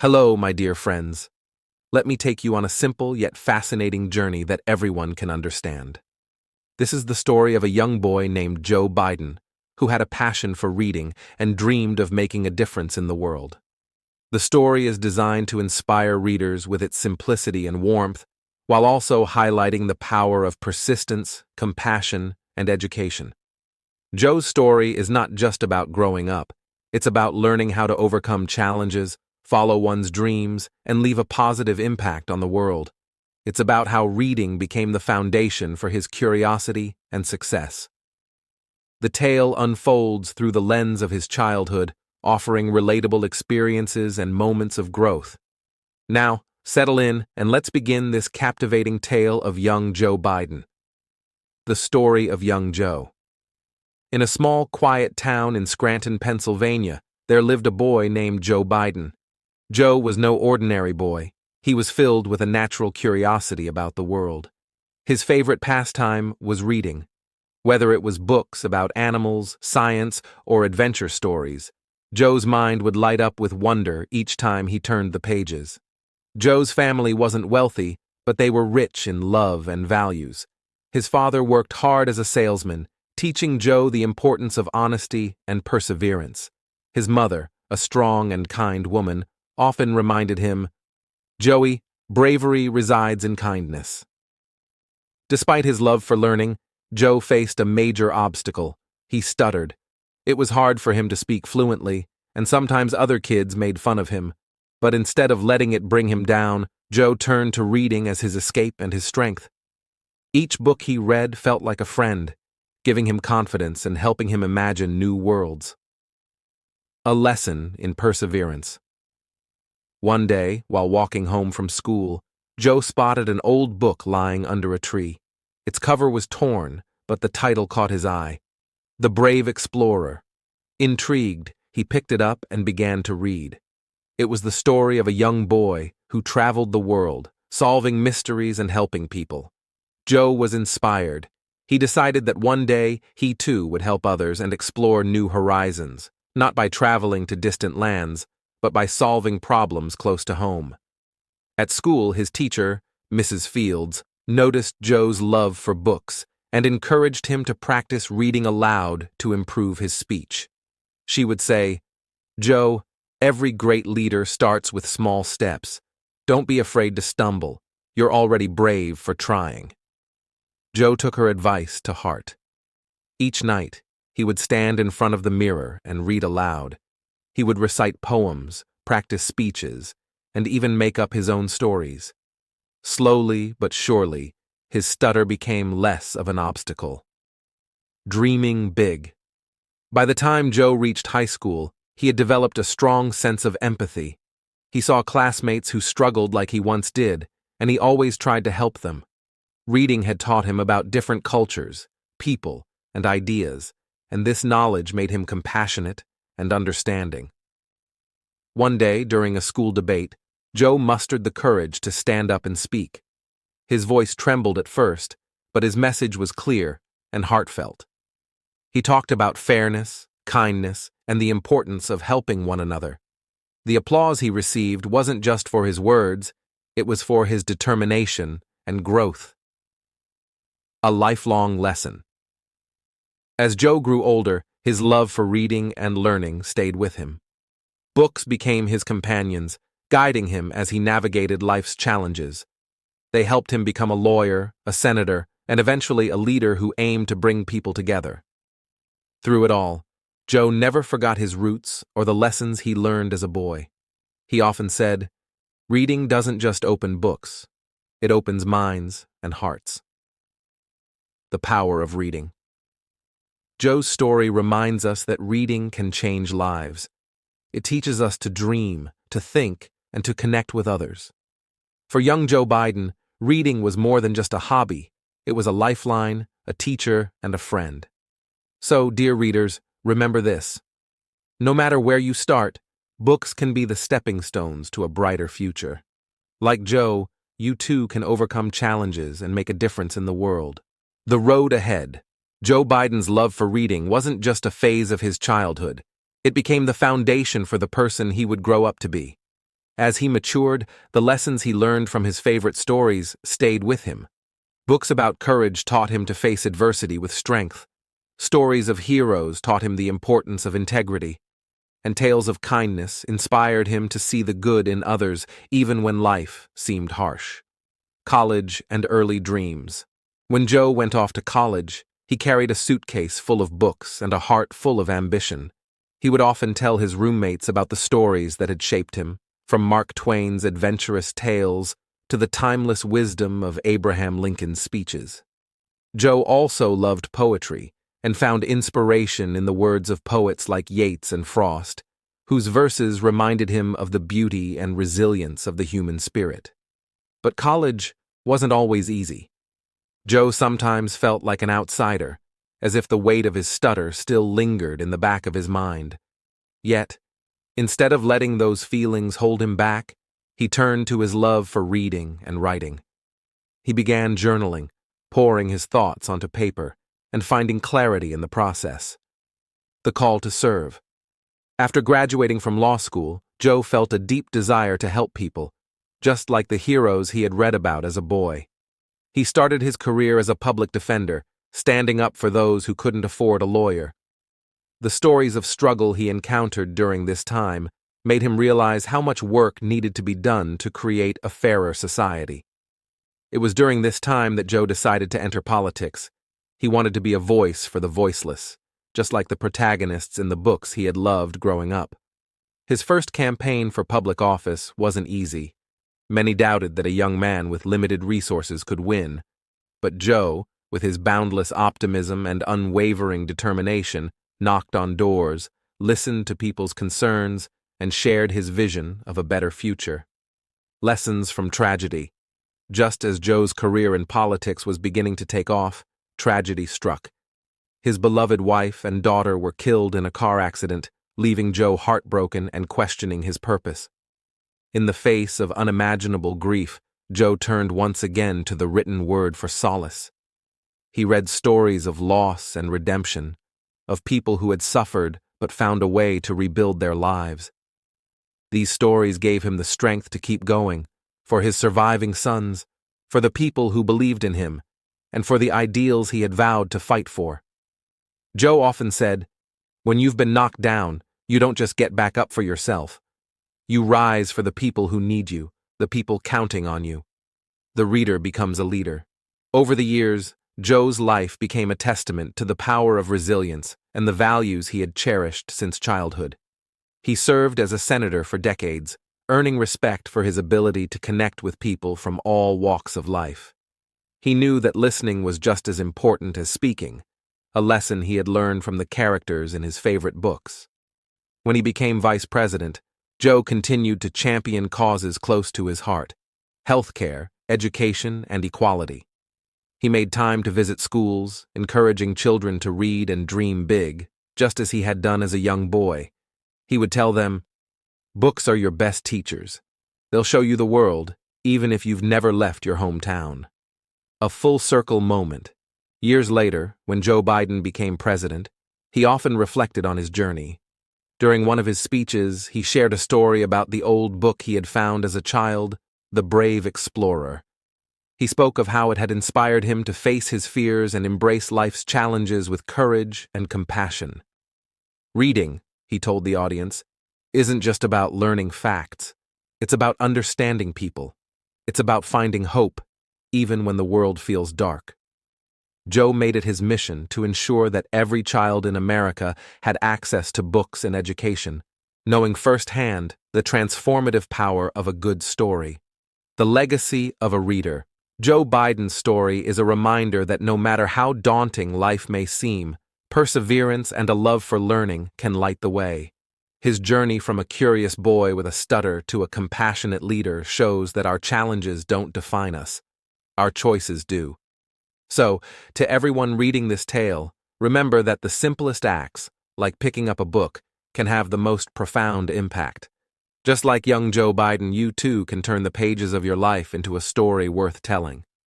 Hello, my dear friends. Let me take you on a simple yet fascinating journey that everyone can understand. This is the story of a young boy named Joe Biden, who had a passion for reading and dreamed of making a difference in the world. The story is designed to inspire readers with its simplicity and warmth, while also highlighting the power of persistence, compassion, and education. Joe's story is not just about growing up, it's about learning how to overcome challenges, follow one's dreams, and leave a positive impact on the world. It's about how reading became the foundation for his curiosity and success. The tale unfolds through the lens of his childhood, offering relatable experiences and moments of growth. Now, settle in and let's begin this captivating tale of young Joe Biden. The story of young Joe. In a small, quiet town in Scranton, Pennsylvania, there lived a boy named Joe Biden. Joe was no ordinary boy. He was filled with a natural curiosity about the world. His favorite pastime was reading. Whether it was books about animals, science, or adventure stories, Joe's mind would light up with wonder each time he turned the pages. Joe's family wasn't wealthy, but they were rich in love and values. His father worked hard as a salesman, teaching Joe the importance of honesty and perseverance. His mother, a strong and kind woman, often reminded him, "Joey, bravery resides in kindness." Despite his love for learning, Joe faced a major obstacle. He stuttered. It was hard for him to speak fluently, and sometimes other kids made fun of him. But instead of letting it bring him down, Joe turned to reading as his escape and his strength. Each book he read felt like a friend, giving him confidence and helping him imagine new worlds. A lesson in perseverance. One day, while walking home from school, Joe spotted an old book lying under a tree. Its cover was torn, but the title caught his eye. The Brave Explorer. Intrigued, he picked it up and began to read. It was the story of a young boy who traveled the world, solving mysteries and helping people. Joe was inspired. He decided that one day he too would help others and explore new horizons, not by traveling to distant lands, but by solving problems close to home. At school, his teacher, Mrs. Fields, noticed Joe's love for books and encouraged him to practice reading aloud to improve his speech. She would say, "Joe, every great leader starts with small steps. Don't be afraid to stumble. You're already brave for trying." Joe took her advice to heart. Each night, he would stand in front of the mirror and read aloud. He would recite poems, practice speeches, and even make up his own stories. Slowly but surely, his stutter became less of an obstacle. Dreaming big. By the time Joe reached high school, he had developed a strong sense of empathy. He saw classmates who struggled like he once did, and he always tried to help them. Reading had taught him about different cultures, people, and ideas, and this knowledge made him compassionate and understanding. One day, during a school debate, Joe mustered the courage to stand up and speak. His voice trembled at first, but his message was clear and heartfelt. He talked about fairness, kindness, and the importance of helping one another. The applause he received wasn't just for his words, it was for his determination and growth. A lifelong lesson. As Joe grew older, his love for reading and learning stayed with him. Books became his companions, guiding him as he navigated life's challenges. They helped him become a lawyer, a senator, and eventually a leader who aimed to bring people together. Through it all, Joe never forgot his roots or the lessons he learned as a boy. He often said, "Reading doesn't just open books, it opens minds and hearts." The power of reading. Joe's story reminds us that reading can change lives. It teaches us to dream, to think, and to connect with others. For young Joe Biden, reading was more than just a hobby. It was a lifeline, a teacher, and a friend. So, dear readers, remember this. No matter where you start, books can be the stepping stones to a brighter future. Like Joe, you too can overcome challenges and make a difference in the world. The road ahead. Joe Biden's love for reading wasn't just a phase of his childhood. It became the foundation for the person he would grow up to be. As he matured, the lessons he learned from his favorite stories stayed with him. Books about courage taught him to face adversity with strength. Stories of heroes taught him the importance of integrity. And tales of kindness inspired him to see the good in others even when life seemed harsh. College and early dreams. When Joe went off to college, he carried a suitcase full of books and a heart full of ambition. He would often tell his roommates about the stories that had shaped him, from Mark Twain's adventurous tales to the timeless wisdom of Abraham Lincoln's speeches. Joe also loved poetry and found inspiration in the words of poets like Yeats and Frost, whose verses reminded him of the beauty and resilience of the human spirit. But college wasn't always easy. Joe sometimes felt like an outsider, as if the weight of his stutter still lingered in the back of his mind. Yet, instead of letting those feelings hold him back, he turned to his love for reading and writing. He began journaling, pouring his thoughts onto paper, and finding clarity in the process. The call to serve. After graduating from law school, Joe felt a deep desire to help people, just like the heroes he had read about as a boy. He started his career as a public defender, standing up for those who couldn't afford a lawyer. The stories of struggle he encountered during this time made him realize how much work needed to be done to create a fairer society. It was during this time that Joe decided to enter politics. He wanted to be a voice for the voiceless, just like the protagonists in the books he had loved growing up. His first campaign for public office wasn't easy. Many doubted that a young man with limited resources could win. But Joe, with his boundless optimism and unwavering determination, knocked on doors, listened to people's concerns, and shared his vision of a better future. Lessons from tragedy. Just as Joe's career in politics was beginning to take off, tragedy struck. His beloved wife and daughter were killed in a car accident, leaving Joe heartbroken and questioning his purpose. In the face of unimaginable grief, Joe turned once again to the written word for solace. He read stories of loss and redemption, of people who had suffered but found a way to rebuild their lives. These stories gave him the strength to keep going, for his surviving sons, for the people who believed in him, and for the ideals he had vowed to fight for. Joe often said, "When you've been knocked down, you don't just get back up for yourself. You rise for the people who need you, the people counting on you." The reader becomes a leader. Over the years, Joe's life became a testament to the power of resilience and the values he had cherished since childhood. He served as a senator for decades, earning respect for his ability to connect with people from all walks of life. He knew that listening was just as important as speaking, a lesson he had learned from the characters in his favorite books. When he became vice president, Joe continued to champion causes close to his heart: healthcare, education, and equality. He made time to visit schools, encouraging children to read and dream big, just as he had done as a young boy. He would tell them, "Books are your best teachers. They'll show you the world, even if you've never left your hometown." A full-circle moment. Years later, when Joe Biden became president, he often reflected on his journey. During one of his speeches, he shared a story about the old book he had found as a child, The Brave Explorer. He spoke of how it had inspired him to face his fears and embrace life's challenges with courage and compassion. Reading, he told the audience, isn't just about learning facts. It's about understanding people. It's about finding hope, even when the world feels dark. Joe made it his mission to ensure that every child in America had access to books and education, knowing firsthand the transformative power of a good story. The legacy of a reader. Joe Biden's story is a reminder that no matter how daunting life may seem, perseverance and a love for learning can light the way. His journey from a curious boy with a stutter to a compassionate leader shows that our challenges don't define us. Our choices do. So, to everyone reading this tale, remember that the simplest acts, like picking up a book, can have the most profound impact. Just like young Joe Biden, you too can turn the pages of your life into a story worth telling.